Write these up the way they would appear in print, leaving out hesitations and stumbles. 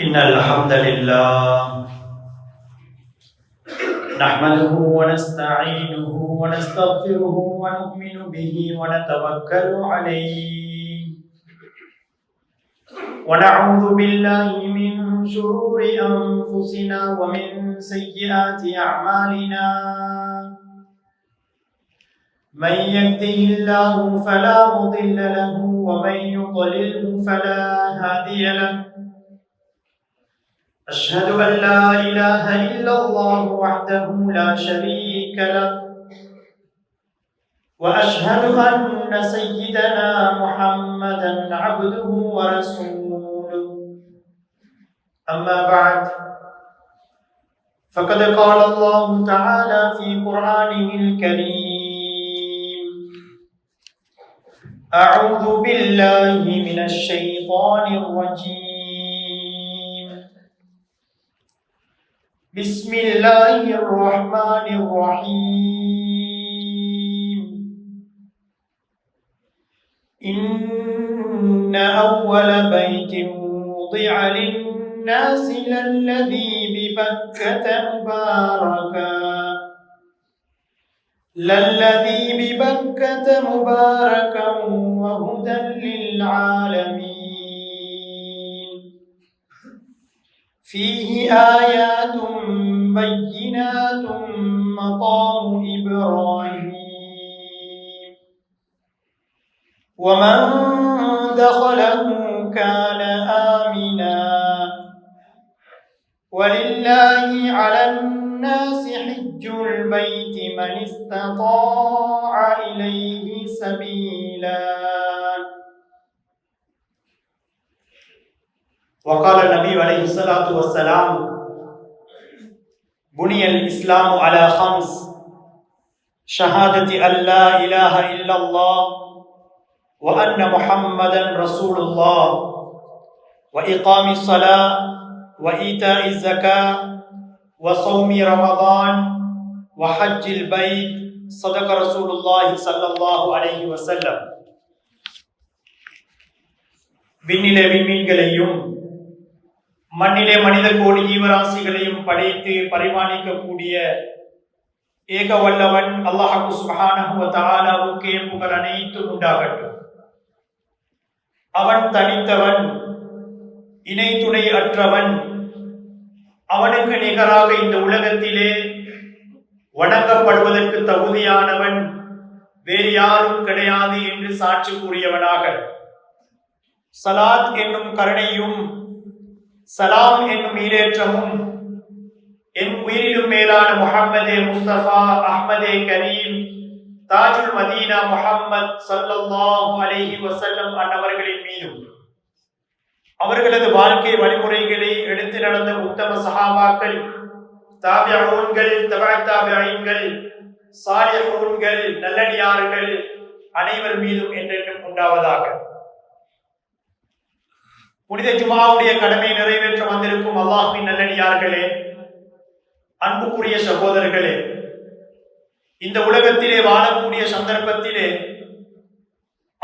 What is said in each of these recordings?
إن الحمد لله نحمده ونستعينه ونستغفره ونؤمن به ونتوكل عليه ونعوذ بالله من شرور أنفسنا ومن سيئات أعمالنا من يهده الله فلا مضل له ومن يضلله فلا هادي له أشهد أن لا إله إلا الله وحده لا شريك له وأشهد أن سيدنا محمدا عبده ورسوله أما بعد فقد قال الله تعالى في قرآنه الكريم أعوذ بالله من الشيطان الرجيم بسم الله الرحمن الرحيم إن أول بيت وضع للناس للذي ببكة مباركا وهدى للعالمين فيه آيات بينات مقام إبراهيم ومن دخله كان آمنا ولله على الناس حج البيت من استطاع إليه سبيلا وقال النبي عليه الصلاة والسلام بني الإسلام على خمس شهادة أن لا إله إلا الله وأن محمدا رسول الله وإقام الصلاة وإيتاء الزكاة وصوم رمضان وحج البيت صدق رسول الله صلى الله عليه وسلم விண்ணிலே விண்மீன்களையும் மண்ணிலே மனித கோடி ஜீவராசிகளையும் படைத்து பரிமாணிக்கக்கூடிய ஏக வல்லவன் அல்லாஹ் சுப்ஹானஹு வ தஆலாவுக்கே புகழ் அனைத்தும் உண்டாகட்டும். அவன் தனித்தவன், இணை துணை அற்றவன். அவனுக்கு நிகராக இந்த உலகத்திலே வணங்கப்படுவதற்கு தகுதியானவன் வேறு யாரும் கிடையாது என்று சாட்சி கூறியவனாக சலாத் என்னும் கருணையும் சலாம் என்னும் ஈரேற்றமும் என் உயிரிலும் மேலான முஹம்மதே முஸ்தபா அஹ்மதே கரீம் தாஜுல் மதீனா முஹம்மத் ஸல்லல்லாஹு அலைஹி வஸல்லம் அன்னவர்களின் மீதும் அவர்களது வாழ்க்கை வழிமுறைகளை எடுத்து நடந்த உத்தம சஹாபாக்கள், தாபிஊன்கள், தபஅ தாபிஈன்கள், சாலிஹூன்கள், நல்லடியார்கள் அனைவர் மீதும் என்றென்றும் உண்டாவதாக. புனித ஜுமாவுடைய கடமை நிறைவேற்ற வந்திருக்கும் அல்லாஹ்வின் நல்லடியார்களே, அன்புக்குரிய சகோதரர்களே, இந்த உலகத்திலே வாழக்கூடிய சந்தர்ப்பத்திலே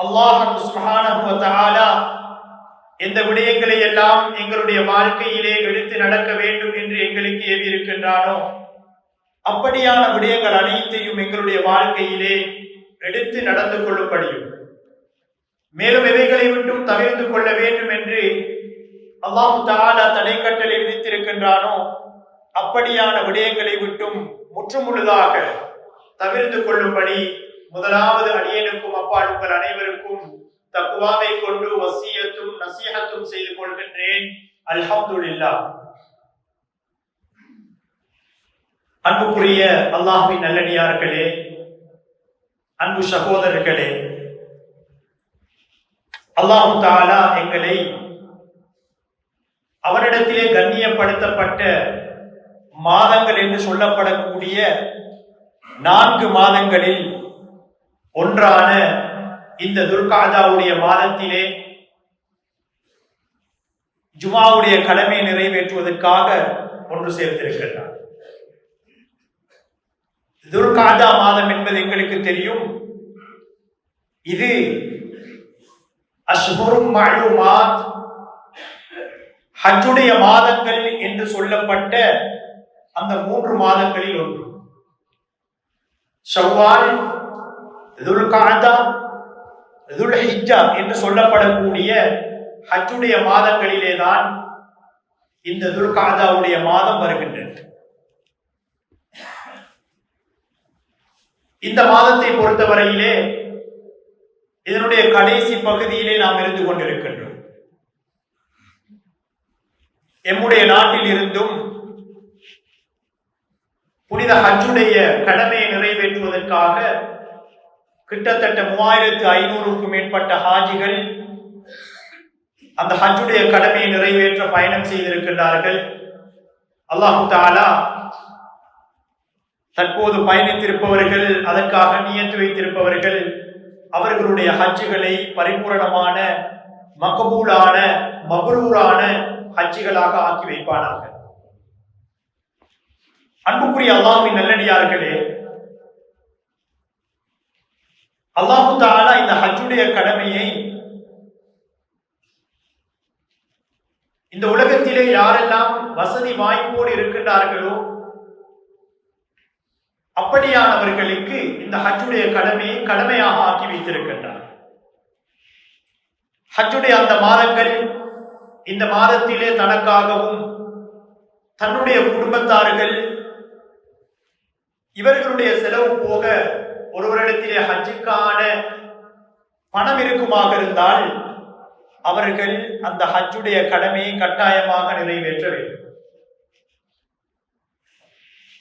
அல்லாஹ் சுப்ஹானஹு வ தஆலா எந்த விடயங்களை எல்லாம் எங்களுடைய வாழ்க்கையிலே எடுத்து நடக்க வேண்டும் என்று எங்களுக்கு ஏவி இருக்கின்றானோ அப்படியான விடயங்கள் அனைத்தையும் எங்களுடைய வாழ்க்கையிலே எடுத்து நடந்து கொள்ளும்படியும், மேலும் எவைகளை விட்டும் தவிர்த்து கொள்ள வேண்டும் என்று அல்லாஹ் தஆலா தடை கட்டளை விதித்திருக்கின்றானோ அப்படியான விடயங்களை விட்டும் முற்றுமுழுதாக தவிர்த்து கொள்ளும்படி முதலாவது அடியேனுக்கும் அப்பால் உங்கள் அனைவருக்கும் தக்வாவை கொண்டு வசியத்தும் நசீஹத்தும் செய்து கொள்கின்றேன். அல்ஹம்துலில்லாஹ். அன்புக்குரிய அல்லாஹ்வின் நல்லடியார்களே, அன்பு சகோதரர்களே, அல்லாஹ் தஆலா எங்களை அவரிடத்திலே கண்ணியப்படுத்தப்பட்ட மாதங்கள் என்று சொல்லப்படக்கூடிய 4 மாதங்களில் ஒன்றான இந்த துல்காதாவுடைய மாதத்திலே ஜுமாவுடைய கடமை நிறைவேற்றுவதற்காக ஒன்று சேர்த்திருக்கிறார். துல்காதா மாதம் என்பது எங்களுக்கு தெரியும். இது அஷ்ஹுரும் மஅலூமாத், ஹஜ்ஜுடைய மாதங்கள் என்று சொல்லப்பட்ட அந்த 3 மாதங்களில் ஒன்று. ஷவ்வால், துல்காதா, துல்ஹிஜ்ஜா என்று சொல்லப்படக்கூடிய ஹஜ்ஜுடைய மாதங்களிலேதான் இந்த துல்காதாவுடைய மாதம் வருகின்றது. இந்த மாதத்தை பொறுத்தவரையிலே இதனுடைய கடைசி பகுதியிலே நாம் இருந்து கொண்டிருக்கின்றோம். எம்முடைய நாட்டில் இருந்தும் புனித ஹஜ்ஜுடைய கடமையை நிறைவேற்றுவதற்காக கிட்டத்தட்ட 3500க்கும் மேற்பட்ட ஹாஜிகள் அந்த ஹஜ்ஜுடைய கடமையை நிறைவேற்ற பயணம் செய்திருக்கின்றார்கள். அல்லாஹு தஆலா தற்போது பயணித்திருப்பவர்கள், அதற்காக நியத்து வைத்திருப்பவர்கள், அவர்களுடைய ஹஜ்ஜுகளை பரிபூரணமான, மக்பூலான, மப்ரூரான ஹஜ்ஜுகளாக ஆக்கி வைப்பானாக. அன்புக்குரிய அல்லாஹ்வின் நல்லடியார்களே, அல்லாஹு தஆலா இந்த ஹஜ்ஜுடைய கடமையை இந்த உலகத்திலே யாரெல்லாம் வசதி வாய்ப்போடு இருக்கின்றார்களோ அப்படியானவர்களுக்கு இந்த ஹஜ்ஜுடைய கடமையை கடமையாக ஆக்கி வைத்திருக்கின்றார். ஹஜ்ஜுடைய அந்த மாதங்கள் இந்த மாதத்திலே தனக்காகவும் தன்னுடைய குடும்பத்தார்கள் இவர்களுடைய செலவு போக ஒருவரிடத்திலே ஹஜ்ஜுக்கான பணம் இருக்குமாக இருந்தால் அவர்கள் அந்த ஹஜ்ஜுடைய கடமையை கட்டாயமாக நிறைவேற்ற வேண்டும்.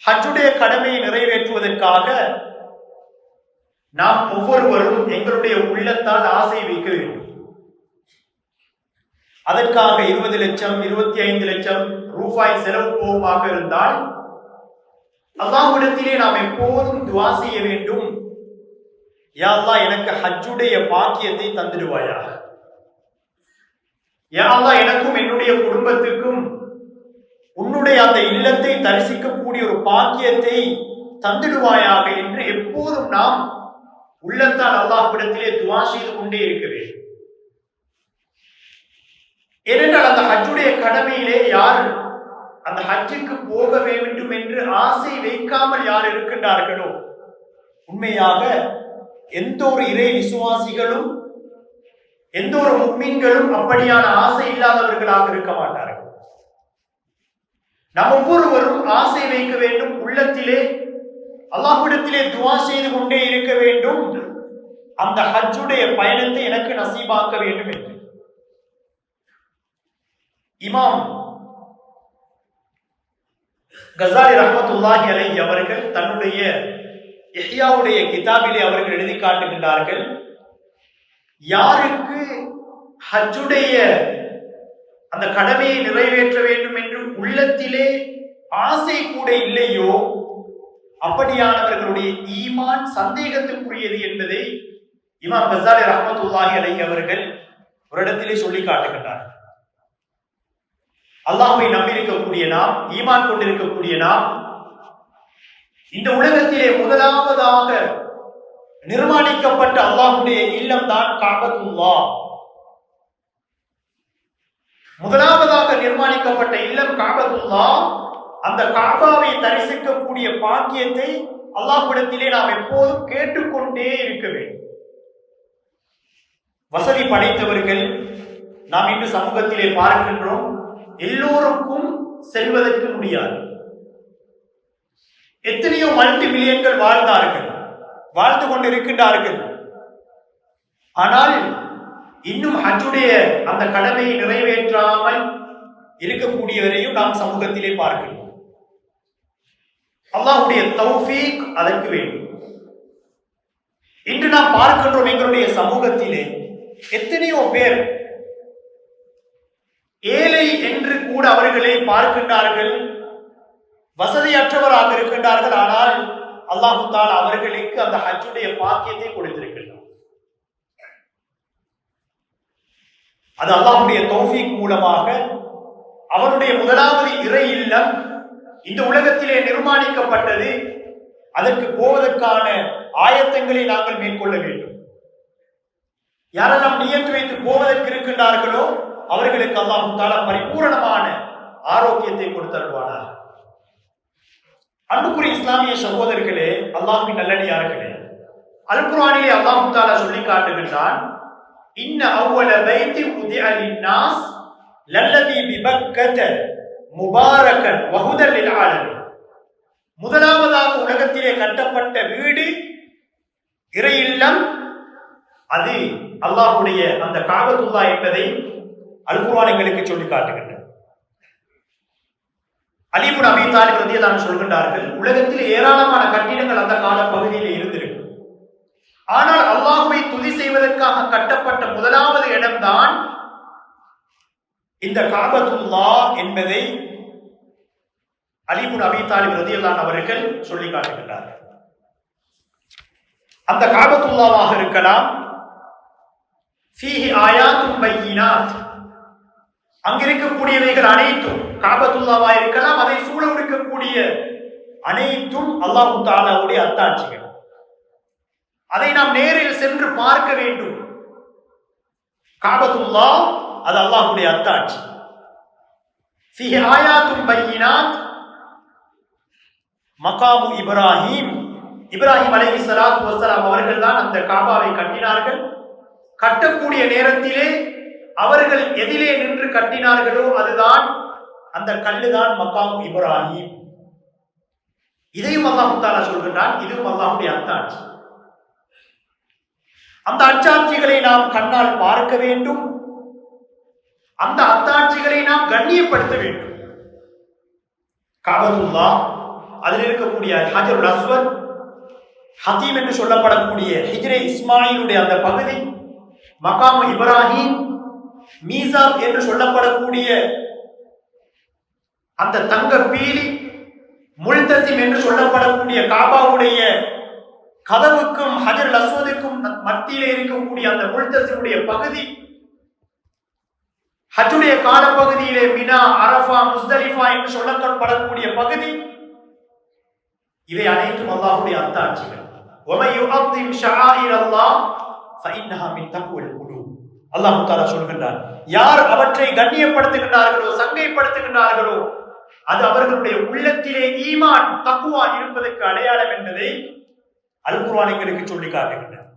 ஹஜ்ஜுடைய கடமையை நிறைவேற்றுவதற்காக நாம் ஒவ்வொருவரும் எங்களுடைய உள்ளத்தால் ஆசை வைக்க வேண்டும். அதற்காக 20 லட்சம் 25 லட்சம் ரூபாய் செலவு போகுமாக இருந்தால் அல்லாஹ்விடத்திலே நாம் எப்போதும் துஆ செய்ய வேண்டும். யா அல்லாஹ், எனக்கு ஹஜ்ஜுடைய பாக்கியத்தை தந்துடுவாயாக. யா அல்லாஹ், எனக்கும் என்னுடைய குடும்பத்துக்கும் உன்னுடைய அந்த இல்லத்தை தரிசிக்கக்கூடிய ஒரு பாக்கியத்தை தந்துடுவாயாக என்று எப்போதும் நாம் உள்ளத்தால் அல்லாஹ்விடத்திலே துஆ செய்து கொண்டே இருக்க வேண்டும். ஏனென்றால் அந்த ஹஜ்ஜுடைய கடமையிலே யார் அந்த ஹஜ்ஜுக்கு போக வேண்டும் என்று ஆசை வைக்காமல் யார் இருக்கின்றார்களோ, உண்மையாக எந்த ஒரு இறை விசுவாசிகளும் எந்த ஒரு முஃமின்களும் அப்படியான ஆசை இல்லாதவர்களாக இருக்க மாட்டார்கள். நாம் ஒவ்வொருவரும் ஆசை வைக்க வேண்டும், உள்ளத்திலே அல்லாஹ்விடத்திலே துஆ செய்து கொண்டே இருக்க வேண்டும், அந்த ஹஜ்ஜுடைய பயணத்தை எனக்கு நசீபாக்க வேண்டும் என்று. இமாம் கஸாலி ரஹ்மத்துல்லாஹி அலைஹி அவர்கள் தன்னுடைய இஹ்யாவுடைய கிதாபிலே அவர்கள் எழுதி காட்டுகின்றார்கள், யாருக்கு ஹஜ்ஜுடைய அந்த கடமையை நிறைவேற்ற வேண்டும் என்று உள்ளத்திலே ஆசை கூட இல்லையோ அப்படியானவர்களுடைய ஈமான் சந்தேகத்துக்குரியது என்பதை இமாம் கஸாலி ரஹ்மத்துல்லாஹி அலைஹி அவர்கள் ஒரு இடத்திலே சொல்லி காட்டுகின்றார்கள். அல்லாஹ்வை நம்பியிருக்கக்கூடிய நாம், ஈமான் கொண்டிருக்கக்கூடிய நாம், இந்த உலகத்திலே முதலாவதாக நிர்மாணிக்கப்பட்ட அல்லாஹ்வுடைய இல்லம் தான் கஅபத்துல்லாஹ். முதலாவதாக நிர்மாணிக்கப்பட்ட இல்லம் கஅபத்துல்லாஹ். அந்த கஅபாவை தரிசிக்கக்கூடிய பாக்கியத்தை அல்லாஹ்விடத்திலே நாம் எப்போதும் கேட்டுக்கொண்டே இருக்க வேண்டும். வசதி படைத்தவர்கள் நாம் இன்று சமூகத்திலே பார்க்கின்றோம், எல்லோருக்கும் செல்வதற்கு முடியாது. எத்தனையோ மல்டி மில்லியன்கள் வாழ்ந்து கொண்டிருக்கின்றார்கள். ஆனால் இன்னும் ஹஜ்ஜுடைய அந்த கடமையை நிறைவேற்றாமல் இருக்கக்கூடியவரையும் நாம் சமூகத்திலே பார்க்கிறோம். அல்லாஹ்வுடைய தௌஃபீக் அதற்கு வேண்டும். இன்று நாம் பார்க்கின்றோம், எங்களுடைய சமூகத்திலே எத்தனையோ பேர் ஏழை என்று கூட அவர்களை பார்க்கின்றார்கள், வசதியற்றவராக இருக்கின்றார்கள். ஆனால் அல்லாஹ் தஆலா அவர்களுக்கு அந்த ஹஜ்ஜுடைய பாக்கியத்தை கொடுத்திருக்கின்றார். அது அல்லாஹ்வுடைய தௌஃபீக் மூலமாக அவருடைய முதலாவது இறை இல்லம் இந்த உலகத்திலே நிர்மாணிக்கப்பட்டது. அதற்கு போவதற்கான ஆயத்தங்களை நாங்கள் மேற்கொள்ள வேண்டும். யாரெல்லாம் நியத்து வைத்து போவதற்கு இருக்கின்றார்களோ அவர்களுக்கு அல்லாஹ் தஆலா பரிபூரணமான ஆரோக்கியத்தை கொடுத்தருள்வானாக. அன்புக்குரிய இஸ்லாமிய சகோதரர்களே, அல்லாஹ்வின் நல்லடியார்களே, அல் குர்ஆனிலே அல்லாஹ் தஆலா சொல்லி காட்டுகின்றான், இன்ன அவ்வல பைத்தி உதிஅ லின்னாஸ் லல்லதி பிபக்கத முபாரக்கன் வஹுதல் லில் ஆலமீன். முதலாவதாக உலகத்திலே கட்டப்பட்ட வீடு, இறை இல்லம், அது அல்லாஹ்வுடைய அந்த காபத்துல்லாஹ் என்பதை அல் குர்ஆன் எங்களுக்கு சொல்லி காட்டுகின்றது. அலி இப்னு அபீ தாலிப் ரலியல்லாஹு அன்ஹு சொல்கின்றார்கள், உலகத்தில் ஏராளமான கட்டிடங்கள் அந்த கால பகுதியில் இருந்திருக்கு. ஆனால் அல்லாஹ்வை துதி செய்வதற்காக கட்டப்பட்ட முதலாவது இடம்தான் இந்த காபத்துல்லாஹ் என்பதை அலி இப்னு அபீ தாலிப் ரலியல்லாஹு அன்ஹு அவர்கள் சொல்லி காட்டுகின்றார்கள். அந்த காபத்துல்லாஹ்வாக இருக்கலாம், ஃபீஹி ஆயாத்துன் பையினாத், அங்கிருக்கக்கூடியவைகள் அனைத்தும் காபத்துல்லாஹ்வா இருக்கலாம், அதை சூழ இருக்கக்கூடிய அனைத்தும் அல்லாஹ் தஆலாவுடைய அத்தாட்சிகள். அதை நாம் நேரில் சென்று பார்க்க வேண்டும். காபத்துல்லாஹ் அது அல்லாஹ்வுடைய அத்தாட்சி. ஃபீஹி ஆயாத்துன் பையினாத் மகாமு இப்ராஹிம், இப்ராஹிம் அலைஹிஸ்ஸலாத்து வஸ்ஸலாம் அவர்கள் தான் அந்த காபாவை கட்டினார்கள். கட்டக்கூடிய நேரத்திலே அவர்கள் எதிலே நின்று கட்டினார்களோ அதுதான் அந்த கல்லுதான் மகாமு இப்ராஹிம். இதையும் அல்லாஹ் தஆலா சொல்கிறான், இதுவும் அல்லாஹ்வுடைய அத்தாட்சி. அந்த அச்சாட்சிகளை நாம் கண்ணால் பார்க்க வேண்டும். அந்த அத்தாட்சிகளை நாம் கண்ணியப்படுத்த வேண்டும். காபத்துல்லாஹ், அதில் இருக்கக்கூடிய ஹஜருல் அஸ்வத், ஹதீம் என்று சொல்லப்படக்கூடிய ஹிஜ்ரே இஸ்மாயிலுடைய அந்த பகுதி, மகாமு இப்ராஹிம், மீசாப் என்று சொல்லப்படக்கூடிய அந்த தங்க பீலி, முல்தசிம் என்று சொல்லப்படக்கூடிய காபாவுடைய கதவுக்கும் ஹஜருல் அஸ்வதுக்கும் மத்தியிலே இருக்கக்கூடிய அந்த முல்தசிமுடைய பகுதி, ஹஜ்ஜுடைய காலப்பகுதியிலே மினா, அரஃபா, முஸ்தலிஃபா என்று சொல்லப்படக்கூடிய பகுதி, இவை அனைத்தும் அல்லாஹ்வுடைய அத்தாட்சிகள். வமை யுஅத்திம் ஷஆயிரல்லாஹ் ஃபஇன்னஹா மின் தக்வல் குலூப். அல்லாஹ் தஆலா சொல்கின்றார், யார் அவற்றை கண்ணியப்படுத்துகின்றார்களோ, சங்கைப்படுத்துகின்றார்களோ, அது அவர்களுடைய உள்ளத்திலே ஈமான், தக்வா இருப்பதற்கு அடையாளம் என்பதை அல் குர்ஆன் எங்களுக்கு சொல்லி காட்டுகின்றது.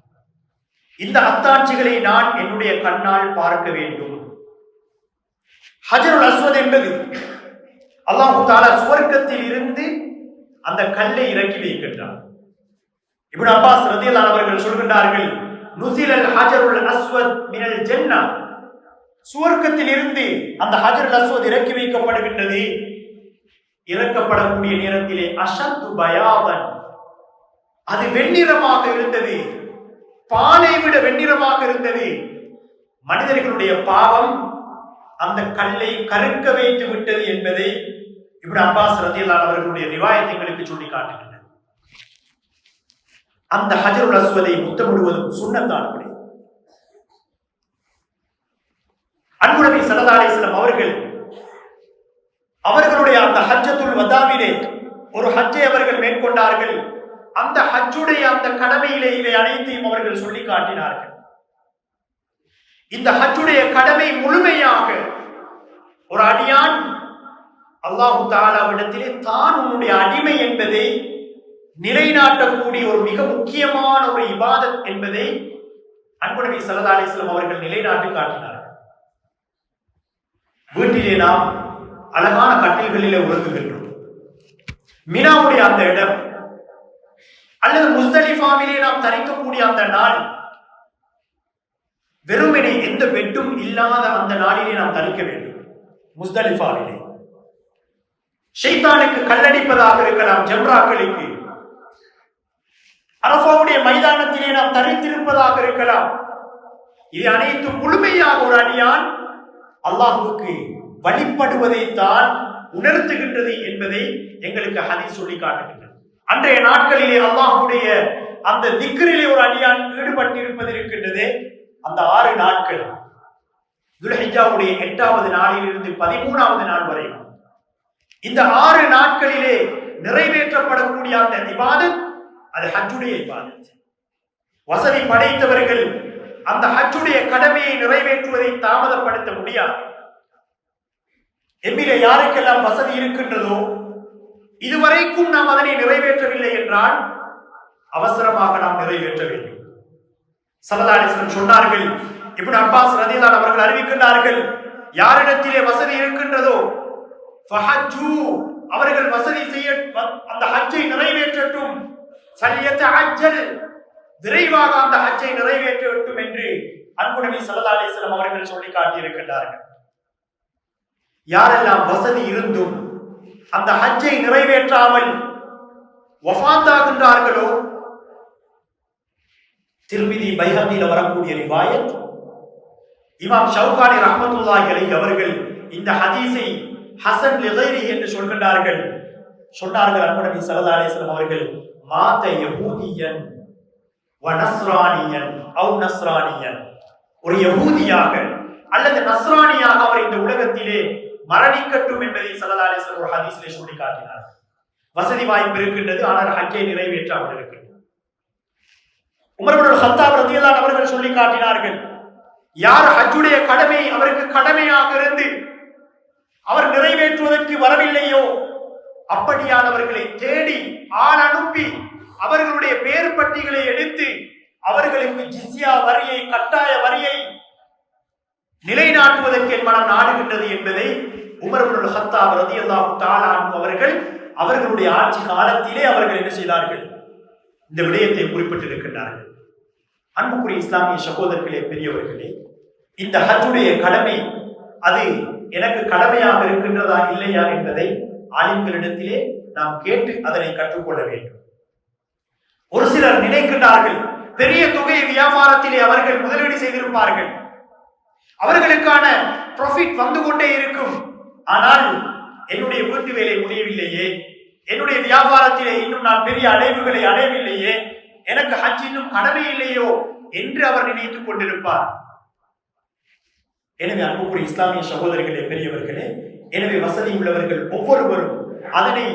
இந்த அத்தாட்சிகளை நான் என்னுடைய கண்ணால் பார்க்க வேண்டும். ஹஜருல் அஸ்வத் என்பது அல்லாஹ் தஆலா சுவர்க்கத்தில் இருந்து அந்த கல்லை இறக்கி வைக்கின்றார். இப்னு அப்பாஸ் ரலியல்லாஹு அன்ஹு அவர்கள் சொல்கின்றார்கள், நுஸிலல் ஹஜருல் அஸ்வத் மினல் ஜன்னah, சுவர்க்கத்தில் இருந்து அந்த ஹஜருல் அஸ்வத் இறக்கி வைக்கப்படுகின்றது. இறக்கப்படக்கூடிய நேரத்திலே அஷத்து பயாதன், அது வெண்ணிறமாக இருந்தது, பாலை விட வெண்ணிறமாக இருந்தது. மனிதர்களுடைய பாவம் அந்த கல்லை கருக்க வைத்து விட்டது என்பதை இப்னு அப்பாஸ் ரலியல்லாஹு அன்ஹு அவர்களுடைய ரிவாயத் எங்களுக்கு சொல்லி காட்டுகின்றன. அந்த ஹஜருல் அஸ்வதை முத்தமிடுவதும் சுன்னத்தானபடி. அன்பு நபி ஸல்லல்லாஹு அலைஹி வஸல்லம் அவர்களுடைய அந்த ஹஜ்ஜத்துல் வதாவிலே ஒரு ஹஜ்ஜை அவர்கள் மேற்கொண்டார்கள். அந்த ஹஜ்ஜுடைய அந்த கடமையிலே இவை அனைத்தையும் அவர்கள் சொல்லி காட்டினார்கள். இந்த ஹஜ்ஜுடைய கடமை முழுமையாக ஒரு அடியான் அல்லாஹ் தஆலாவிடத்திலே தான் உன்னுடைய அடிமை என்பதை நிலைநாட்டக்கூடிய ஒரு மிக முக்கியமான ஒரு இபாதத் என்பதை அன்பு நபி ஸல்லல்லாஹு அலைஹி வஸல்லம் அவர்கள் நிலைநாட்டி காட்டினார்கள். வீட்டிலே நாம் அழகான கட்டில்களிலே உறங்குகின்றோம். மினாவுடைய அந்த இடம் அல்லது முஸ்தலிஃபாவிலே நாம் தரிக்கக்கூடிய அந்த நாள், வெறுமனே எந்த பெட்டும் இல்லாத அந்த நாளிலே நாம் தரிக்க வேண்டும். முஸ்தலிஃபாவிலே ஷைத்தானுக்கு கல்லடிப்பதாக இருக்கலாம், ஜம்ராக்களுக்கு அரஃபாவுடைய மைதானத்திலே நாம் தரித்திருப்பதாக இருக்கலாம். இது அனைத்தும் முழுமையாக ஒரு அடியான் அல்லாஹ்வுக்கு வழிபடுவதைத்தான் உணர்த்துகின்றது என்பதை எங்களுக்கு ஹதீஸ் சொல்லி காட்டுகின்றது. அன்றைய நாட்களிலே அல்லாஹ்வுடைய அந்த திக்ரிலே ஒரு அடியான் ஈடுபட்டிருப்பது இருக்கின்றது. அந்த 6 நாட்கள், துல்ஹிஜ்ஜாவுடைய 8வது நாளிலிருந்து 13வது நாள் வரை, இந்த 6 நாட்களிலே நிறைவேற்றப்படக்கூடிய அந்த இபாதத் அது ஹஜ்ஜுடைய இபாதத். வசதி படைத்தவர்கள் அந்த ஹஜ்ஜுடைய கடமையை நிறைவேற்றுவதை தாமதப்படுத்த முடியாது. எம்மிலே யாருக்கெல்லாம் வசதி இருக்கின்றதோ, இதுவரைக்கும் நாம் அதனை நிறைவேற்றவில்லை என்றால் அவசரமாக நாம் நிறைவேற்ற வேண்டும். ஸல்லல்லாஹு அலைஹி வஸல்லம் சொன்னார்கள், இப்னு அப்பாஸ் ரலியல்லாஹு அவர்கள் அறிவிக்கின்றார்கள், யாரிடத்திலே வசதி இருக்கின்றதோ ஃபஹஜ்ஜு, அவர்கள் வசதி செய்ய அந்த ஹஜ்ஜை நிறைவேற்றட்டும், ஃபல்யதஅஜ்ஜல், விரைவாக அந்த ஹஜ்ஜை நிறைவேற்றட்டும் என்று அன்பு நபி ஸல்லல்லாஹு அலைஹி வஸல்லம் அவர்கள் சொல்லி காட்டி இருக்கின்றார்கள். யாரெல்லாம் வசதி இருந்தும் அந்த ஹஜ்ஜை நிறைவேற்றாமல் வஃபாத்தாகின்றார்களோ, திர்மிதி பைஹகியில் வரக்கூடிய ரிவாயத், இமாம் ஷௌகானி ரஹ்மத்துல்லாஹி அலைஹி அவர்கள் இந்த ஹதீஸை ஹஸன் லிகைரி என்று சொல்கின்றார்கள். சொன்னார்கள் அன்பு நபி ஸல்லல்லாஹு அலைஹி வஸல்லம் அவர்கள், மாத யஹூதியன் வ நஸ்ரானியன் அவ் நஸ்ரானியன், ஒரு யஹூதியாக அல்லது நஸ்ரானியாக அவர் இந்த உலகத்திலே மரணிக்கட்டும் என்பதை ஸல்லல்லாஹு அலைஹி வஸல்லம் ஒரு ஹதீஸிலே சொல்லி காட்டினார்கள். வசதி வாய்ப்பு இருக்கின்றது, ஆனால் ஹஜ்ஜை நிறைவேற்றாமல் இருக்கின்றது. உமர் இப்னு கத்தாப் ரலியல்லாஹு அன்ஹு அவர்கள் சொல்லி காட்டினார்கள், யார் ஹஜ்ஜுடைய கடமை அவருக்கு கடமையாக இருந்து அவர் நிறைவேற்றுவதற்கு வரவில்லையோ, அப்படியானவர்களை தேடி ஆள் அனுப்பி அவர்களுடைய பேர் பட்டிகளை எடுத்து அவர்களுக்கு ஜிஸ்யா வரியை, கட்டாய வரியை நிலைநாட்டுவதற்கு என் மனம் நாடுகின்றது என்பதை உமர் இப்னு கத்தாப் ரலியல்லாஹு தஆலா அன்ஹு அவர்கள் அவர்களுடைய ஆட்சி காலத்திலே அவர்கள் என்ன செய்தார்கள், இந்த விடயத்தை குறிப்பிட்டிருக்கின்றார்கள். அன்புக்குரிய இஸ்லாமிய சகோதரர்களே, பெரியவர்களே, இந்த ஹஜ்ஜுடைய கடமை அது எனக்கு கடமையாக இருக்கின்றதா இல்லையா என்பதை ஆலிம்களிடத்திலே நாம் கேட்டு அதனை கற்றுக்கொள்ள வேண்டும். ஒரு சிலர் நினைக்கின்றார்கள், பெரிய தொகை வியாபாரத்திலே அவர்கள் முதலீடு செய்திருப்பார்கள், அவர்களுக்கான ப்ராஃபிட் வந்து கொண்டே இருக்கும், ஆனால் என்னுடைய வீட்டு வேலை முடியவில்லையே, என்னுடைய வியாபாரத்திலே இன்னும் நான் பெரிய அடைவுகளை அடையவில்லையே, எனக்கு ஹஜ் இன்னும் கடமை இல்லையோ என்று அவர் நினைத்துக் கொண்டிருப்பார். எனவே அன்புக்குரிய இஸ்லாமிய சகோதரர்களே, பெரியவர்களே, எனவே வசதி உள்ளவர்கள் ஒவ்வொருவரும் அதனை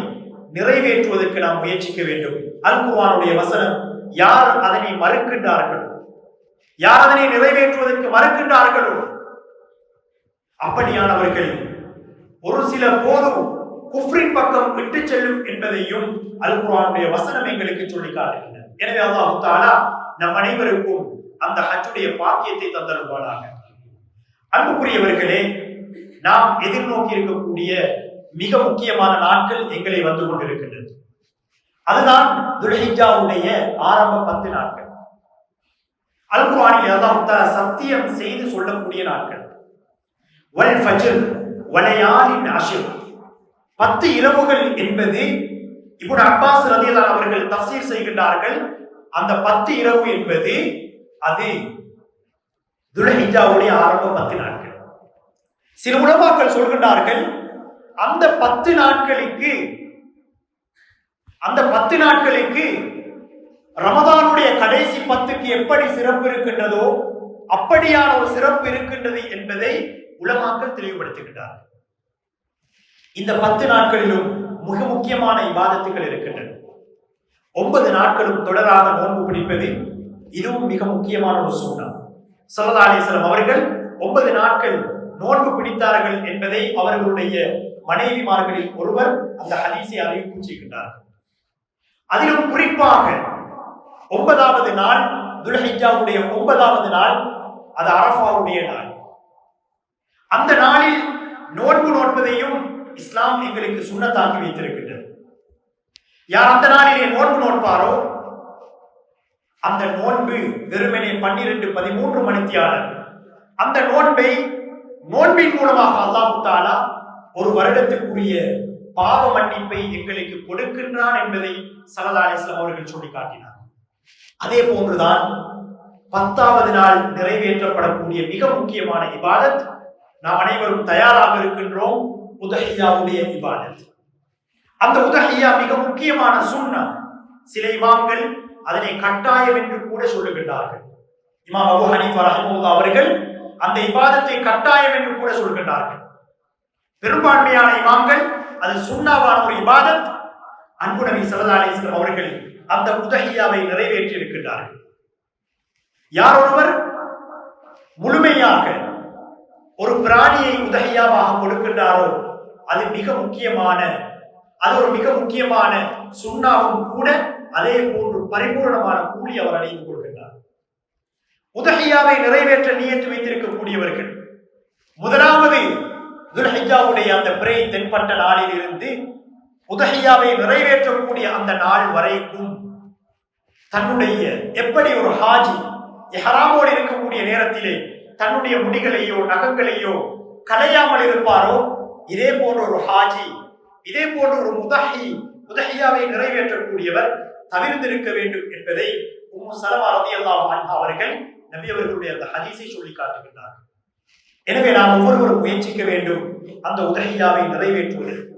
நிறைவேற்றுவதற்கு நாம் முயற்சிக்க வேண்டும். அல் குர்ஆனுடைய வசனம், யார் அதனை மறுக்கின்றார்களோ, யார் அதனை நிறைவேற்றுவதற்கு மறுக்கின்றார்களோ, அப்படியானவர்கள் ஒரு சில போதும் குஃப்ரின் பக்கம் விட்டு செல்லும் என்பதையும் அல் குர்ஆனுடைய வசனம் எங்களுக்கு சொல்லி காட்டுகின்றது. எனவே அல்லாஹ் தஆலா நம் அனைவருக்கும் அந்த ஹஜ்ஜுடைய பாக்கியத்தை தந்தருள்வானாக. அன்புக்குரியவர்களே, நாம் எதிர்நோக்கி இருக்கக்கூடிய மிக முக்கியமான நாட்கள் எங்களை வந்து கொண்டிருக்கின்றது. அதுதான் துல்ஹிஜ்ஜாவுடைய ஆரம்ப 10 நாட்கள். அல் குர்ஆனில் அல்லாஹ் தஆலா சத்தியம் செய்து சொல்லக்கூடிய நாட்கள். வல் ஃபஜ்ர் வலயாலின் அஷ்ர், 10 இரவுகள் என்பது இப்னு அப்பாஸ் ரலியல்லாஹு அன்ஹு அவர்கள் தஃசீர் செய்கின்றார்கள். அந்த 10 இரவு என்பது அது துல்ஹிஜ்ஜாவுடைய ஆரம்ப 10 நாட்கள். சில உலமாக்கள் சொல்கின்றார்கள், அந்த 10 நாட்களுக்கு ரமதானுடைய கடைசி 10க்கு எப்படி சிறப்பு இருக்கின்றதோ அப்படியான ஒரு சிறப்பு இருக்கின்றது என்பதை உலமாக்கள் தெளிவுபடுத்துகின்றார்கள். இந்த 10 நாட்களிலும் மிக முக்கியமான இபாதத்துகள் இருக்கின்றன. 9 நாட்களும் தொடராக நோன்பு பிடிப்பது, இதுவும் மிக முக்கியமான ஒரு சுன்னத். ஸல்லல்லாஹு அலைஹி வஸல்லம் அவர்கள் 9 நாட்கள் நோன்பு பிடித்தார்கள் என்பதை அவர்களுடைய மனைவிமார்களில் ஒருவர் அந்த ஹதீஸை அறிவிப்பு செய்கின்றார்கள். அதிலும் குறிப்பாக 9வது நாள், துல்ஹிஜ்ஜாவுடைய 9வது நாள், அது அரஃபாவுடைய நாள். அந்த நாளில் நோன்பு நோன்பதையும் இஸ்லாம் எங்களுக்கு சுன்னத்தாக்கி வைத்திருக்கின்றது. யார் அந்த நாளிலே நோன்பு நோட்பாரோ, அந்த நோன்பு வெறுமனே 12-13 மணித்தியாளர், அந்த நோன்பின் மூலமாக அல்லாஹ் தஆலா ஒரு வருடத்துக்குரிய பாவ மன்னிப்பை எங்களுக்கு கொடுக்கின்றான் என்பதை ஸல்லல்லாஹு அலைஹி வஸல்லம் அவர்கள் சொல்லி காட்டினார். அதே போன்றுதான் 10வது நாள் நிறைவேற்றப்படக்கூடிய மிக முக்கியமான இபாதத், நாம் அனைவரும் தயாராக இருக்கின்றோம், உதஹியாவுடைய இபாதத். அந்த உதஹியா மிக முக்கியமான சுன்னத். சில இமாம்கள் அதனை கட்டாயம் என்று கூட சொல்லுகின்றார்கள். இமாம் அபூ ஹனீஃபா ரஹ்மத்துல்லாஹி அவர்கள் அந்த இபாதத்தை கட்டாயம் என்று கூட சொல்கின்றார்கள். பெரும்பான்மையான இமாம்கள் அது சுன்னாவான ஒரு இபாதத். அன்பு நபி ஸல்லல்லாஹு அலைஹி வஸல்லம் அவர்கள் அந்த உதஹியாவை நிறைவேற்றி இருக்கின்றார்கள். யார் ஒருவர் முழுமையாக ஒரு பிராணியை உதகையாவாக கொடுக்கின்றாரோ அது ஒரு மிக முக்கியமான சுண்ணாவும் கூட. அதே போன்று பரிபூர்ணமான கூலி அவர் அடைந்து கொள்கின்றார். உதஹியாவை நிறைவேற்ற நியத்து வைத்திருக்கக்கூடியவர்கள் முதலாவது துல்ஹிஜ்ஜாவுடைய அந்த பிறை தென்பட்ட நாளில் இருந்து உதஹியாவை நிறைவேற்றக்கூடிய அந்த நாள் வரைக்கும் தன்னுடைய எப்படி ஒரு ஹாஜி இஹ்ராமோடு இருக்கக்கூடிய நேரத்திலே தன்னுடைய முடிகளையோ நகங்களையோ களையாமல் இருப்பாரோ, இதே போன்ற ஒரு ஹாஜி, இதே போன்ற ஒரு உதஹியாவை நிறைவேற்றக்கூடியவர் தவிர்த்திருக்க வேண்டும் என்பதை உம்மு சலமா ரலியல்லாஹு அன்ஹா அவர்கள் நபி அவர்களுடைய அந்த ஹதீஸை சொல்லி காட்டுகின்றார். எனவே நாம் ஒவ்வொருவரும் முயற்சிக்க வேண்டும் அந்த உதஹியாவை நிறைவேற்றுவதற்கு.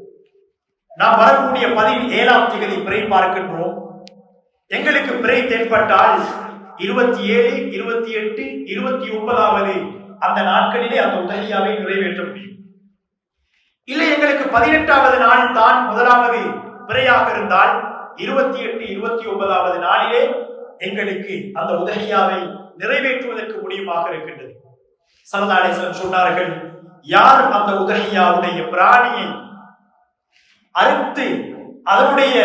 நாம் வரக்கூடிய 17ஆம் தேதி பிறை பார்க்கின்றோம். எங்களுக்கு பிறை தென்பட்டால் 27, 28, 29வது அந்த நாட்களிலே அந்த உதஹியாவை நிறைவேற்ற முடியும். இல்லை, எங்களுக்கு 18வது நாள் தான் முதலாவது பிறையாக இருந்தால் 28, 29வது நாளிலே எங்களுக்கு அந்த உதஹியாவை நிறைவேற்றுவதற்கு முடியுமாக இருக்கின்றது. ஸல்லல்லாஹு அலைஹி வஸல்லம் சொன்னார்கள், யார் அந்த உதஹியாவுடைய பிராணியை அறுத்து அதனுடைய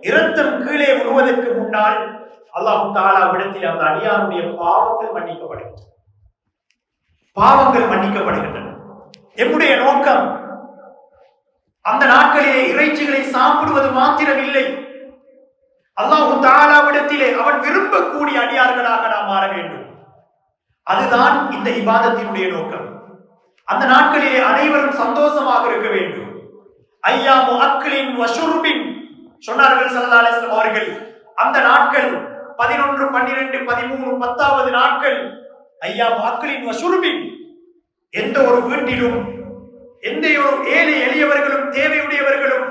இரத்தம் கீழே விழுவதற்கு முன்னால் அல்லாஹ் தஆலா விடத்தில் அந்த அடியாருடைய பாவங்கள் மன்னிக்கப்படுகின்றன. எம்முடைய நோக்கம் அந்த நாட்களிலே இறைச்சிகளை சாப்பிடுவது மாத்திரமில்லை, அல்லாஹ் தஆலா விடத்திலே அவன் விரும்பக்கூடிய அடியார்களாக நாம் மாற வேண்டும். அதுதான் இந்த இபாதத்தினுடைய நோக்கம். அந்த நாட்களிலே அனைவரும் சந்தோஷமாக இருக்க வேண்டும். ஐயாமு அக்லின் வ ஷுர்பின் சொன்னார்கள் ஸல்லல்லாஹு அலைஹி வஸல்லம் அவர்கள். அந்த நாட்கள் 11, 12, 13, 10வது நாட்கள் ஐயாமு அக்லின் வ ஷுர்பின். எந்த ஒரு வீட்டிலும் எந்த ஒரு ஏழை எளியவர்களும் தேவையுடையவர்களும்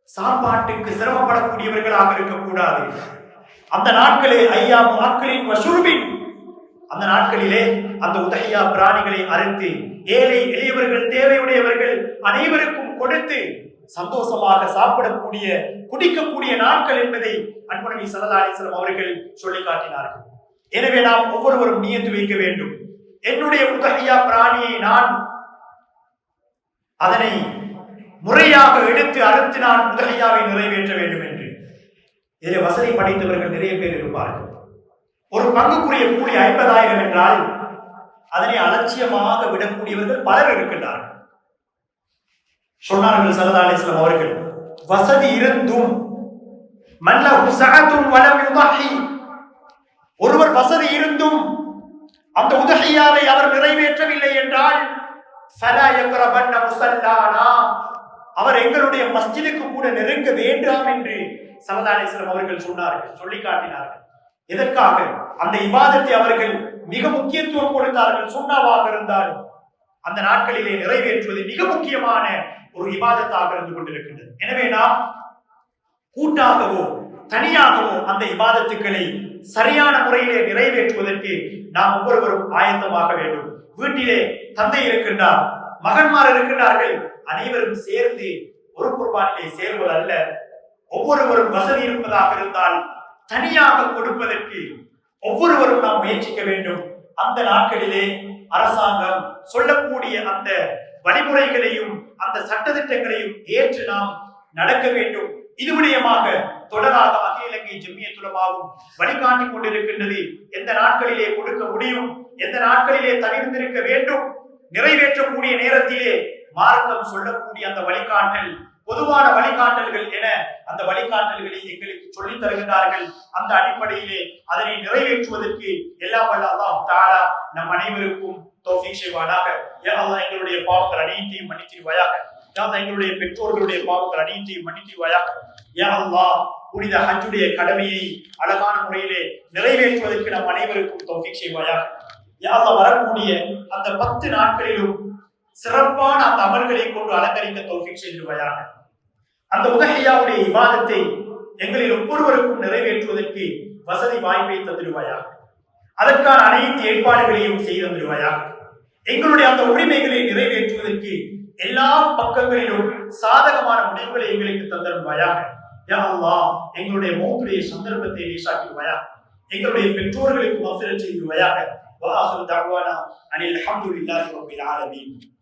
சாப்பாட்டுக்கு சிரமப்படக்கூடியவர்களாக இருக்கக்கூடாது. அந்த நாட்களே ஐயாமு அக்லின் வ ஷுர்பின். அந்த நாட்களிலே அந்த உதஹியா பிராணிகளை அறுத்து ஏழை எளியவர்கள் தேவையுடையவர்கள் அனைவருக்கும் கொடுத்து சந்தோஷமாக சாப்பிடக்கூடிய குடிக்கக்கூடிய நாட்கள் என்பதை அன்பு நபி ஸல்லல்லாஹு அலைஹி வஸல்லம் அவர்கள் சொல்லி காட்டினார்கள். எனவே நாம் ஒவ்வொருவரும் நியத்து வைக்க வேண்டும், என்னுடைய உதஹியா பிராணியை நான் அதனை முறையாக எடுத்து அறுத்து நான் உதஹியாவை நிறைவேற்ற வேண்டும் என்று. இதில் வசதி படைத்தவர்கள் நிறைய பேர் இருப்பார்கள். ஒரு பங்குக்குரிய கூலி 50,000 என்றால் அதனை அலட்சியமாக விடக்கூடியவர்கள் பலர் இருக்கின்றார்கள். சொன்னார்கள் ஸல்லல்லாஹு அலைஹி வஸல்லம் அவர்கள், வசதி இருந்தும் மல்லஹு ஸஅத்துன் வலம் யுதஹி, ஒருவர் வசதி இருந்தும் அந்த உதஹியாவை அவர் நிறைவேற்றவில்லை என்றால் ஃபலா யக்ரபன்ன முஸல்லானா, அவர் எங்களுடைய மஸ்ஜிதுக்கு கூட நெருங்க வேண்டாம் என்று ஸல்லல்லாஹு அலைஹி வஸல்லம் அவர்கள் சொன்னார்கள், சொல்லி காட்டினார்கள். எதற்காக? அந்த இபாதத்தை அவர்கள் மிக முக்கியத்துவம் கொடுத்தார்கள். சுன்னாவாக இருந்தாலும் அந்த நாட்களிலே நிறைவேற்றுவது மிக முக்கியமான ஒரு இபாதத்தாக இருந்து கொண்டிருக்கின்றது. எனவே நாம் கூட்டாகவோ தனியாகவோ அந்த இபாதத்துக்களை சரியான முறையிலே நிறைவேற்றுவதற்கு நாம் ஒவ்வொருவரும் ஆயத்தமாக வேண்டும். வீட்டிலே தந்தை இருக்கின்றார், மகன்மார் இருக்கின்றார்கள், அனைவரும் சேர்ந்து ஒரு குர்பானிலே சேர்வது அல்ல. ஒவ்வொருவரும் வசதி இருப்பதாக இருந்தால் தனியாக கொடுப்பதற்கு ஒவ்வொருவரும் நாம் முயற்சிக்க வேண்டும். அந்த நாட்களிலே அரசாங்கம் சொல்லக்கூடிய அந்த வழிமுறைகளையும் அந்த சட்டதிட்டங்களையும் ஏற்று நாம் நடக்க வேண்டும். இது விடயமாக தொடராக அகில இலங்கை ஜம்மியத்துல் உலமாவும் வழிகாட்டிக் கொண்டிருக்கின்றது. எந்த நாட்களிலே கொடுக்க முடியும், எந்த நாட்களிலே தவிர்த்திருக்க வேண்டும், நிறைவேற்றக்கூடிய நேரத்திலே மார்க்கம் சொல்லக்கூடிய அந்த வழிகாட்டல் பொதுவான வழிகாட்டல்கள் என அந்த வழிகாட்டல்களை எங்களுக்கு சொல்லித் தருகின்றார்கள். அந்த அடிப்படையிலே அதனை நிறைவேற்றுவதற்கு எல்லாம் வல்ல அல்லாஹ் தஆலா நம் அனைவருக்கும் தௌஃபீக் செய்வானாக. யா அல்லாஹ், எங்களுடைய பாவங்கள் அனைத்தையும் மன்னித்திருவாயாக. யா அல்லாஹ், எங்களுடைய பெற்றோர்களுடைய பாவங்கள் அனைத்தையும் மன்னித்திருவாயாக. யா அல்லாஹ், புனித ஹஜ்ஜுடைய கடமையை அழகான முறையிலே நிறைவேற்றுவதற்கு நம் அனைவருக்கும் தௌஃபீக் செய்வாயாக. யா அல்லாஹ், வரக்கூடிய அந்த 10 நாட்களிலும் சிறப்பான அந்த அமல்களை கொண்டு அலங்கரிக்க தௌஃபீக் செய்வாயாக. அந்த உதஹியாவுடைய இபாதத்தை எங்களில் ஒவ்வொருவருக்கும் நிறைவேற்றுவதற்கு வசதி வாய்ப்பை தந்திருவாயாக. அதற்கான அனைத்து ஏற்பாடுகளையும் செய்து தந்திருவாயாக. எங்களுடைய அந்த உரிமைகளை நிறைவேற்றுவதற்கு எல்லா பக்கங்களிலும் சாதகமான முடிவுகளை எங்களுக்கு தந்தருவாயாக. யா அல்லாஹ், எங்களுடைய மௌத்துடைய சந்தர்ப்பத்தை லேசாக்கிடுவாயாக. எங்களுடைய பெற்றோர்களுக்கு மஃபிரத் செய்துவாயாக. وآخر دعوانا أن الحمد لله رب العالمين.